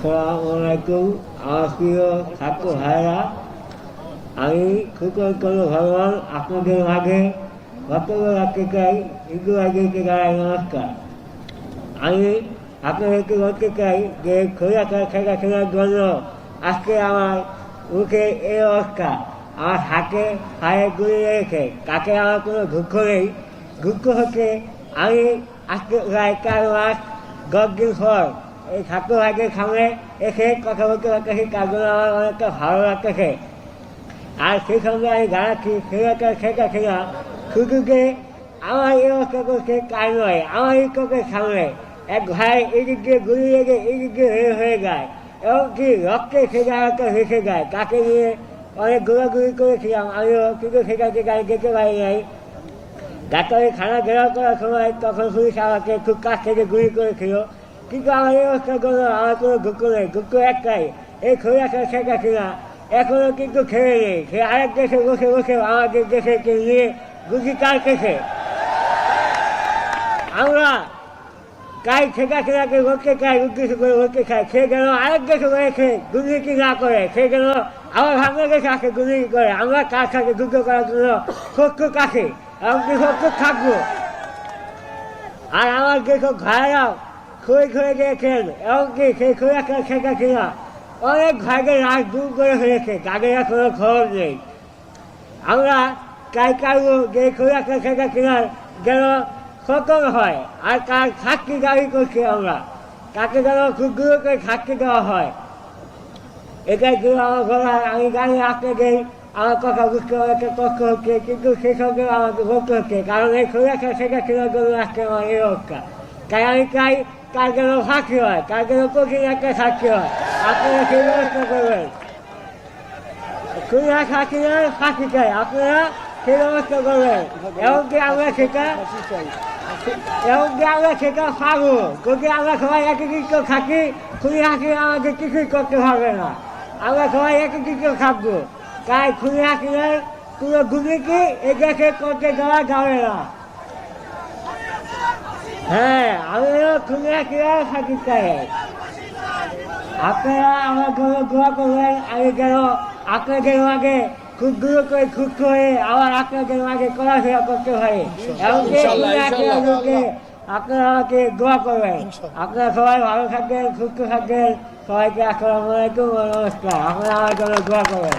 আসসালামু আলাইকুম। আমার প্রিয় ছাত্র ভাইরা, আমি সুকল্পন ভগবান আপনাদের মাঝে বক্তব্য রাখতে চাই। হিন্দু রাজনীতি দ্বারাই নমস্কার। আমি আপনাদেরকে বলতে চাই যে খোলাকার খেলা খেলার জন্য আজকে আমার মুখে এই অবস্থা। আমার হাতে পায়ে গুলি লেগেছে, তাতে আমার কোনো দুঃখ নেই। দুঃখ হচ্ছে আমি আজকে প্রায় 4 মাস 10 দিন পর এই ছাত্র ভাইদের সামনে এসে কথা বলতে পারতেছি, তার জন্য আমার অনেকটা ভালো লাগতেছে। আর সেই সঙ্গে আমি জানাচ্ছি খেলাটার খেলা খেলা শুধু যে আমার এই অবস্থা করছে তাই নয়, আমার এই চোখের সামনে এক ভাই এদিক দিয়ে গুলি লেগে এদিক দিয়ে হয়ে যায়, এমনকি রক্তে সে জায়গাটা ভেসে যায়। তাকে নিয়ে অনেক গোলাগুলি করেছিলাম আমিও, কিন্তু সেটাকে গাড়ি যেতে পারি নাই। ডাক্তারে খানা ঘেরাও করার সময় তখন পুলিশ আমাকে খুব কাছ থেকে গুলি করেছিল। কিন্তু আমার এই অবস্থার জন্য আমার কোনো দুঃখ নেই। দুঃখ একটাই, এই খোলাটা শেখা কিনা এখনো কিন্তু খেয়ে নেই। সে আরেক দেশে বসে বসে আমাদের দেশকে নিয়ে গুলি কাটতেছে। আমরা তাই শেখা কিনাকে বলতে চাই, উদ্দেশ্য করে বলতে চাই, সে যেন আরেক দেশে রয়েছে দুর্নীতি না করে, সে যেন আমার বাংলাদেশে আসে দুর্নীতি করে। আমরা তার সাথে যুদ্ধ করার জন্য শত্রু কাছে এমনকি শত্রু থাকবো। আর আমার যেসব ভাইরাও খই খয়ে গিয়েছেন, এমনকি সেই খোলাটা শেখা কিনা অনেক ভাইদের রাত দূর করে ফেলেছে, তাদের কোনো খবর নেই। আমরা চাই চাইবো যে খোলাটা শেখা কিনার যেন সতর্ক হয়, আর তার শাস্তি দাবি করছি আমরা, তাকে যেন খুব দূর করে শাস্তি দেওয়া হয়। এটাই ছিল আমার বলার। আমি জানি আপনাদের আমার কথা বুঝতে অনেকটা কষ্ট হচ্ছে, কিন্তু সেই সঙ্গে আমাকে বলতে হচ্ছে, কারণ এই খোলাটা শেখা কিনার জন্য আজকে আমার এই অবস্থা। তাই আমি চাই তার যেন ফাঁকি হয়, তার যেন কঠিন একটা শাস্তি হয়। আপনারা সেই ব্যবস্থা করবেন। খুলনা শাস্তির ফাঁকি চাই, আপনারা সেই ব্যবস্থা করবেন। এমনকি আমরা সেটা পাবো, যদি আমরা সবাই একত্রিত থাকি। খুনি হাসি আমাদের কিছুই করতে পারবে না। আমরা সবাই একত্রিত থাকবো। তাই খুনি হাসিনের পুরো দুর্নীতি এ দেশে করতে দেওয়া যাবে না। হ্যাঁ, আমিও খুনি হাসিনের ফাঁকি চাই। আপনারা আমার জন্য দোয়া করবেন, আমি যেন আপনাদের মাঝে খুব দূর করে সুস্থ হয়ে আবার আপনাদের মাঝে চলাফেরা করতে পারি। এমনকি আপনারা আমাকে দোয়া করবেন। আপনারা সবাই ভালো থাকবেন, সুস্থ থাকবেন। সবাইকে আসসালামু আলাইকুম, নমস্কার। আপনারা আমার জন্য দোয়া করবেন।